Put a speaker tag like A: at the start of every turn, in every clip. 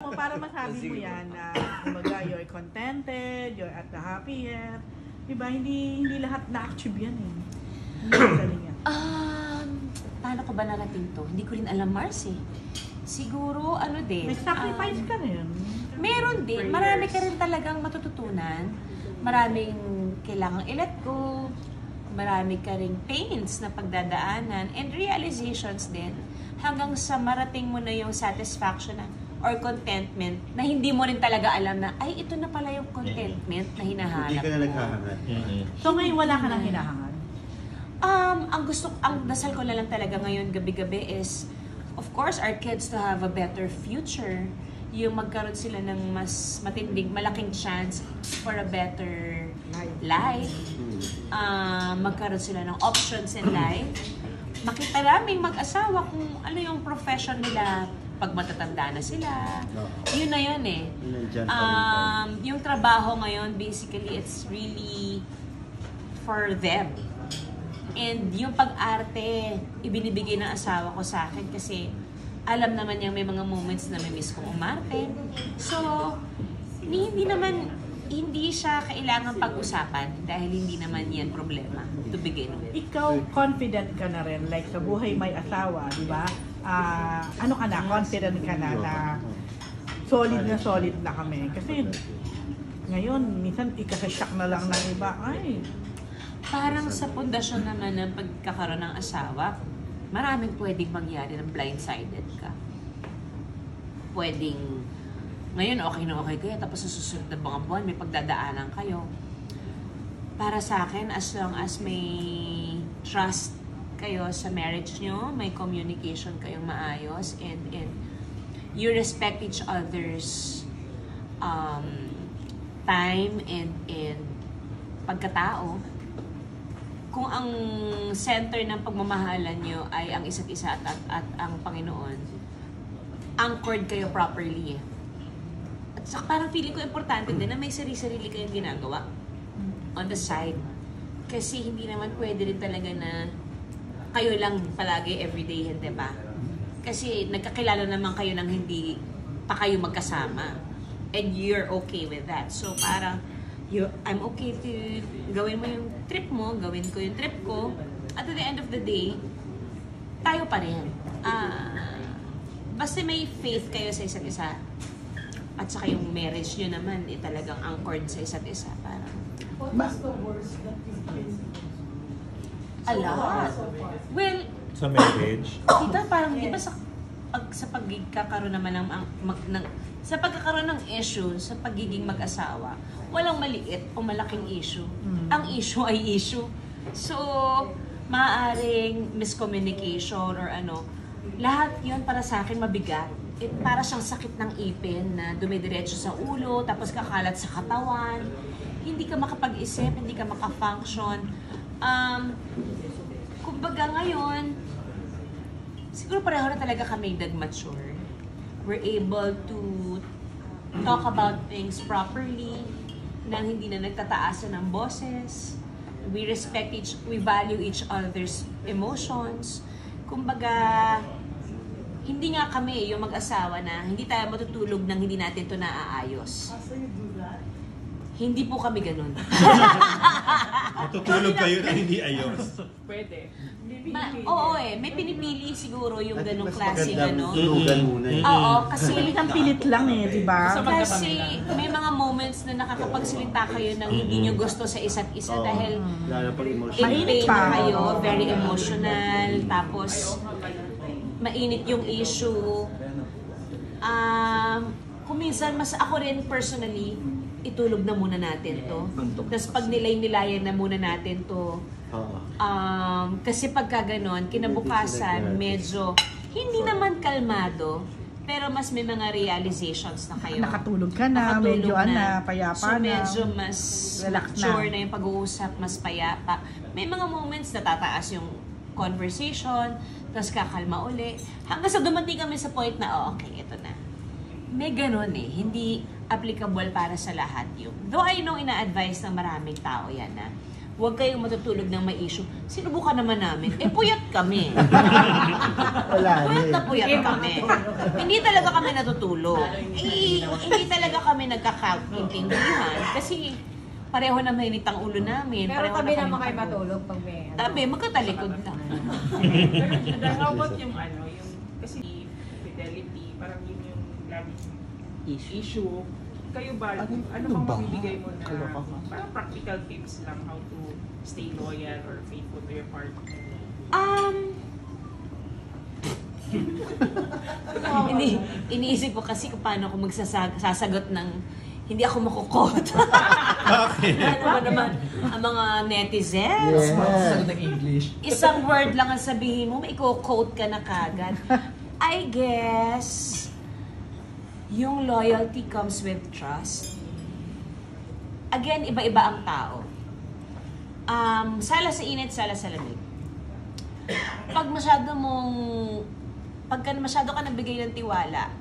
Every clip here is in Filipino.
A: O para masabi mo yan na kumbaga you're contented, you're at the happiest. Diba? Hindi lahat na-achieve yan eh.
B: Paano ko ba narating to? Hindi ko rin alam, Mars eh. Siguro, ano din.
A: Nag-sacrifice ka rin.
B: Meron din. Marami ka rin talagang matututunan. Maraming kailangang i-let go. Marami ka rin pains na pagdadaanan. And realizations din. Hanggang sa marating mo na yung satisfaction na or contentment na hindi mo rin talaga alam na, ay, ito na pala yung contentment na hinahanap.
C: Hindi ka na naghahangad.
A: So ngayon wala ka nang hinahangad?
B: Ang dasal ko na lang talaga ngayon gabi-gabi is, of course, our kids to have a better future. Yung magkaroon sila ng mas matinding, malaking chance for a better life. Magkaroon sila ng options in life. Makita naming mag-asawa kung ano yung profession nila pag matatanda na sila. Yun na yun eh. Yung trabaho ngayon, basically, it's really for them. And yung pag-arte, ibinibigay ng asawa ko sa akin kasi alam naman niyang may mga moments na may miss kong umarte. So, hindi siya kailangan pag-usapan dahil hindi naman yan problema to begin with.
A: Ikaw, confident ka na rin, like sa buhay may asawa, di ba? Ano ka na, confident ka na solid na kami. Kasi ngayon, minsan ikasashock na lang ng iba, ay.
B: Parang sa pundasyon naman ng pagkakaroon ng asawa, maraming pwedeng mangyari ng blindsided ka. Pwedeng, ngayon okay na okay kayo, tapos sa susunod na mga buwan, may pagdadaanan kayo. Para sa akin, as long as may trust kayo sa marriage nyo, may communication kayong maayos, and you respect each other's time and pagkatao. Kung ang center ng pagmamahalan nyo ay ang isa't isa at ang Panginoon, anchored kayo properly. At saka parang feeling ko importante din na may sarili-sarili kayong ginagawa on the side. Kasi hindi naman pwede rin talaga na kayo lang palagi everyday, hindi ba? Kasi nagkakilala naman kayo ng hindi pa kayo magkasama. And you're okay with that. So parang, I'm okay to gawin mo yung trip mo, gawin ko yung trip ko. At the end of the day, tayo pa rin. Basta may faith kayo sa isa't isa. At saka yung marriage nyo naman, talagang anchored sa isa't isa. Parang,
D: what was the worst that you've faced?
B: a lot. Well,
E: sa marriage?
B: Tita, parang di ba sa pagkakaroon naman sa pagkakaroon ng issue sa pagiging mag-asawa, walang maliit o malaking issue. Ang issue ay issue. So, maaaring miscommunication or ano, lahat 'yun para sa akin mabigat. Para siyang sakit ng ipin na dumidiretso sa ulo, tapos kakalat sa katawan. Hindi ka makapag-isip, hindi ka makafunction. Kumbaga ngayon, siguro pareho na talaga kami nag-mature. We're able to talk about things properly, nang hindi na nagtataasan ng boses. We value each other's emotions. Kumbaga, hindi nga kami yung mag-asawa na hindi tayo matutulog nang hindi natin ito naaayos.
D: So you do that?
B: Hindi po kami ganun.
E: Matutulog kayo na hindi ayos.
A: Pwede.
B: Oo may pinipili siguro yung ganong klase ano.
C: Tulugan muna.
B: Oo, kasi
A: Isang pilit lang eh, di ba?
B: Kasi may mga moments na nakakapagsalita kayo ng hindi nyo gusto sa isa't isa dahil
C: Lalo pag
B: in
C: emotional.
B: pain na kayo, very emotional, tapos mainit yung issue. Kung minsan, mas ako rin personally, itulog na muna natin to. Tapos pag nilay-nilayan na muna natin to. Kasi pagka ganon, kinabukasan, medyo, hindi naman kalmado, pero mas may mga realizations na kayo.
A: Nakatulog ka na, medyo payapa
B: so,
A: na.
B: medyo mas
A: Relax
B: mature
A: na.
B: na yung pag-uusap, mas payapa. May mga moments na tataas yung conversation, tapos kakalma uli. Hanggang sa dumating kami sa point na, okay, ito na. May ganon eh. Hindi applicable para sa lahat yung. Though I know ina-advise ng maraming tao yan na huwag kayong matutulog ng may issue. Sinubukan naman namin. Puyat kami. Puyat kami. Hindi talaga kami natutulog. Hindi talaga kami nagkakaintindihan. Kasi pareho na mainit ang ulo namin.
C: Pero
B: Pareho
C: tabi
B: na
C: naman
B: kami
C: kayo matulog pag may
B: Tabi, magkatalikod lang.
F: Pero how about yung kasi fidelity, parang yun yung laging issue. Kayo ba, ano bang mabibigay mo na parang practical tips lang how to stay loyal or faithful to your partner?
B: Iniisip ko kasi kung paano ako sasagot ng hindi ako makukot.
E: Bakit?
B: Ano ba naman ang mga netizens?
G: Sagot ng English.
B: Isang word lang ang sabihin mo, may quote ka na kagad. I guess, yung loyalty comes with trust. Again, iba-iba ang tao. Sala sa init, sala sa lamig. Pagka masyado ka nagbigay ng tiwala,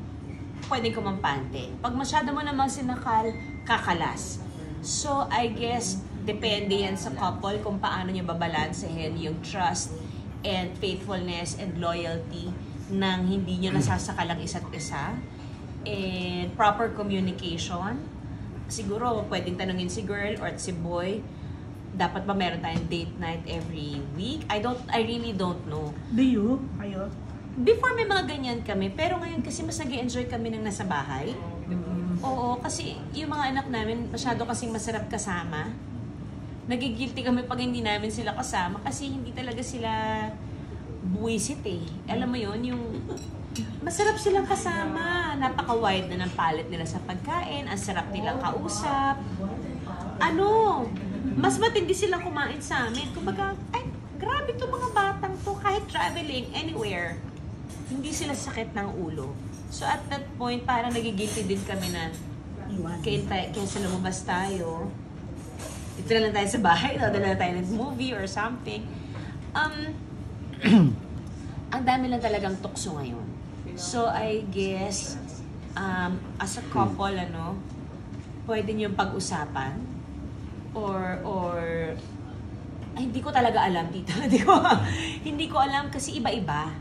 B: pwedeng kumampante. Pag masyado mo namang sinakal, kakalas. So, I guess, depende yan sa couple kung paano nyo babalansehin yung trust and faithfulness and loyalty nang hindi nyo nasasakal ang isa't isa. And proper communication. Siguro, pwedeng tanungin si girl or si boy, dapat ba meron tayong date night every week? I really don't know.
A: Do you? Kayo?
B: Before may mga ganyan kami, pero ngayon kasi mas nag-enjoy kami ng nasa bahay. Oo, kasi yung mga anak namin masyado kasing masarap kasama. Nagigilty kami pag hindi namin sila kasama kasi hindi talaga sila buwisit eh. Alam mo yun, yung masarap silang kasama. Napaka-wide na ng palette nila sa pagkain. Ang sarap nilang kausap. Mas matindi silang kumain sa amin. Kumbaga, ay, grabe itong mga batang to. Kahit traveling, anywhere, hindi sila sakit ng ulo. So at that point, parang nagigilty din kami na kaysa lumabas tayo. Ito na lang tayo sa bahay, dala na tayo ng movie or something. Ang dami lang talagang tukso ngayon. So I guess, as a couple, pwede niyong pag-usapan or ay, hindi ko talaga alam, tita. Hindi ko alam kasi iba-iba.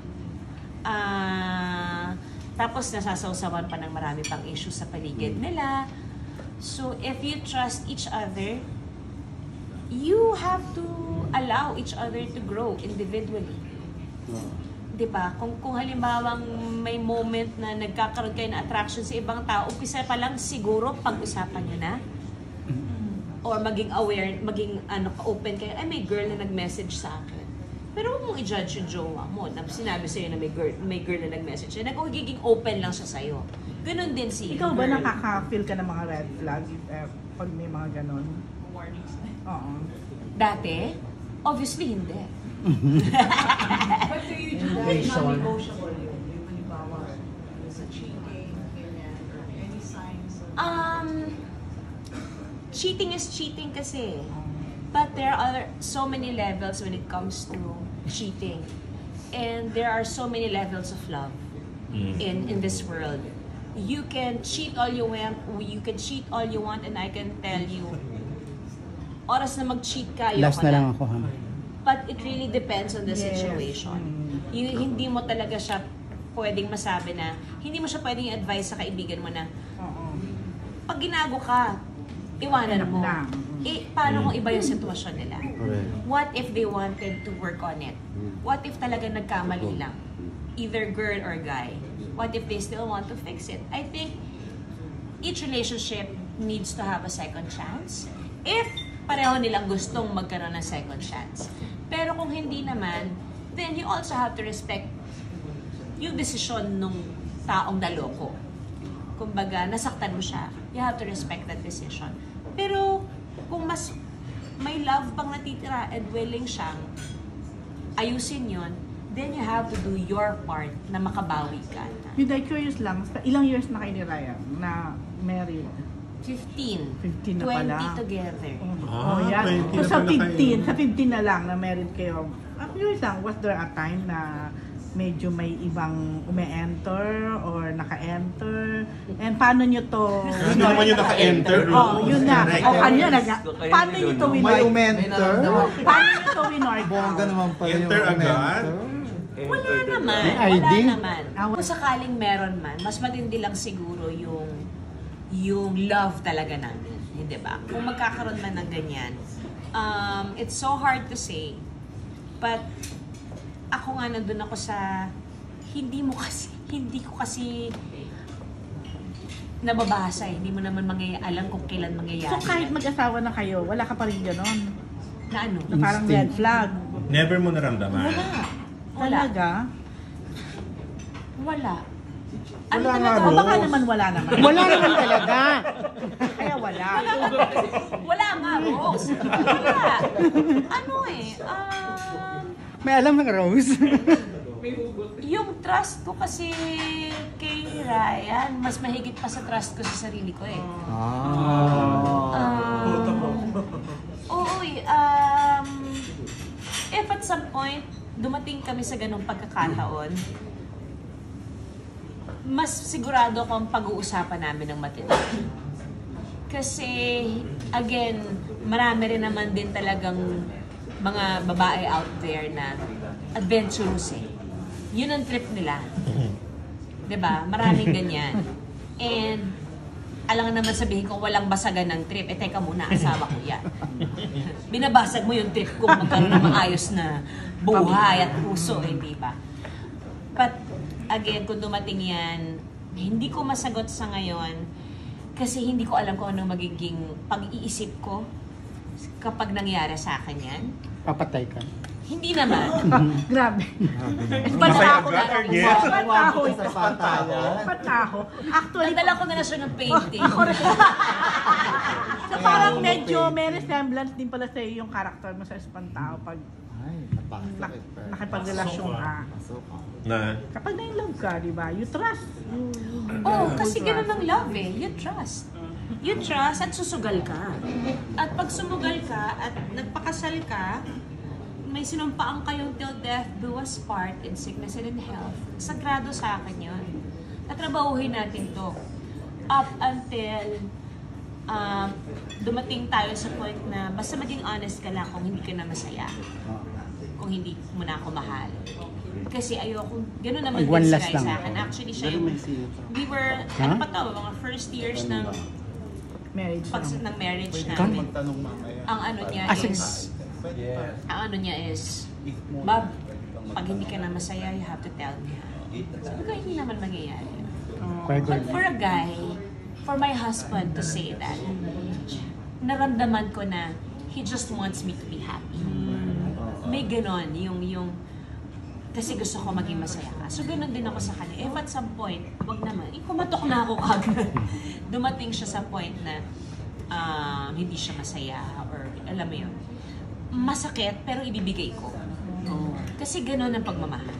B: Tapos nasasawsawan pa ng marami pang issues sa paligid nila. So, if you trust each other, you have to allow each other to grow individually. Diba? Kung halimbawang may moment na nagkakaroon kayo ng attraction sa ibang tao, umpisa pa lang siguro pag-usapan nyo na. Or maging aware, maging open kayo, ay may girl na nag-message sa akin. Pero huwag mong i-judge yung jowa mo. Sinabi sa'yo na may girl na nag-message siya. Nagiging open lang siya sa'yo. Ganon din si
A: Ikaw ba
B: girl.
A: nakaka-feel ka ng mga red flags pag may mga ganon?
F: Warnings.
A: Oo.
B: Dati? Obviously, hindi.
D: But do you do that
G: Patient.
D: non-negotiable yun? Yung halimbawa, sa cheating, ganyan, or any signs of...
B: Cheating is cheating kasi. But there are so many levels when it comes to cheating. And there are so many levels of love in this world. You can cheat all you want, and I can tell you, oras na mag-cheat ka,
H: Last na lang ako, ha?
B: But it really depends on the situation. Hindi mo talaga siya pwedeng masabi na, hindi mo siya pwedeng advise sa kaibigan mo na, pag ginago ka, iwanan mo. Paano kung iba yung sitwasyon nila? What if they wanted to work on it? What if talaga nagkamali lang? Either girl or guy. What if they still want to fix it? I think each relationship needs to have a second chance. If pareho nilang gustong magkaroon ng second chance. Pero kung hindi naman, then you also have to respect yung desisyon nung taong naloko. Kumbaga, nasaktan mo siya. You have to respect that decision. Pero kung mas may love pang natitira and willing siyang ayusin yon, then you have to do your part na makabawi ka na.
A: Yung curious lang, ilang years na kayo ni Ryan na married?
B: 15.
A: 15 na pala.
B: 20 together.
A: Yan.
E: 20
A: So
E: na
A: sa
E: pala kayo.
A: 15 na lang na married kayo, curious lang, was there a time na medyo may ibang ume-enter or naka-enter? And paano nyo to?
E: Hindi naman yung naka-enter.
A: Oh, yun na. O kanya na. Paano nyo to
C: May
A: winor?
C: umenter.
A: Paano nyo to winor?
C: Bongga naman pala yung
E: Enter agad?
C: umenter.
B: Wala naman.
C: May
B: Wala
C: ID?
B: naman. Kung sakaling meron man, mas matindi lang siguro yung love talaga namin. Hindi ba? Kung magkakaroon man ng ganyan, it's so hard to say. But ako nga nandun ako sa hindi ko kasi nababasa eh. Hindi mo naman alam kung kailan mangyayari.
A: So kahit mag-asawa na kayo, wala ka pa rin ganon?
B: na ano?
A: Na parang red flag?
E: Never mo naramdaman.
B: Wala.
A: Talaga?
B: Wala.
C: Wala nga,
B: talaga?
A: O baka
C: Rose.
A: naman wala naman.
C: Wala naman talaga.
A: Kaya wala.
B: Wala nga, Rose. Wala. Ano eh,
C: May alam ng Rose.
B: yung trust ko kasi kay Ryan, mas mahigit pa sa trust ko sa sarili ko eh. Oo eh, if at some point, dumating kami sa ganong pagkakataon, mas sigurado akong pag-uusapan namin ng matindi. Kasi, again, marami rin naman din talagang mga babae out there na adventurous eh. Yun ang trip nila. 'Di ba? Maraming ganyan. And, alang naman sabihin ko, walang basagan ng trip. Eh, teka muna, asawa ko yan. Binabasag mo yung trip kung magkaroon ng maayos na buhay at puso, eh, di ba? But, again, kung dumating yan, hindi ko masagot sa ngayon kasi hindi ko alam kung anong magiging pag-iisip ko kapag nangyari sa akin yan.
C: Papatay ka.
B: Hindi naman.
A: Grabe.
E: Pataho
A: na.
E: Yes.
A: Pataho ito.
C: Sa patayan.
A: Pataho. Actually,
B: Nagdala ko na siya ng painting.
A: so parang medyo may resemblance din pala sa yung character mo sa Espantao pag
C: Ay, napakasakit.
A: nakipagrelasyon ka.
E: Na,
A: Kapag na-in-love ka, di ba? You trust.
B: Oh, kasi ganun ang love eh. You trust. You trust at susugal ka. At pag sumugal ka at nagpakasal ka, may sinumpaan kayong till death do us part in sickness and in health. Sagrado sa akin yun. Tatrabahuhin natin to. Up until dumating tayo sa point na basta maging honest ka lang kung hindi ka na masaya. Kung hindi mo na ako mahal. Kasi ayoko, gano'n naman
C: One
B: din si
C: last
B: Rai
C: lang.
B: sa akin. Actually, siya yung, we were, ano pa to, mga first years ng
A: Marriage.
B: ng marriage namin.
C: Magtanong mamaya.
B: Ang ano niya is, Bob, pag hindi ka na masaya, you have to tell me. Sabi ko, hindi naman mangyayari. But for a guy, for my husband to say that, naramdaman ko na he just wants me to be happy. May ganon, yung kasi gusto ko maging masaya ka. So, ganon din ako sa kanya. If at some point, wag naman, kumatok na ako kagad. Dumating siya sa point na hindi siya masaya or alam mo yun. Masakit, pero ibibigay ko. Kasi ganon ang pagmamahal.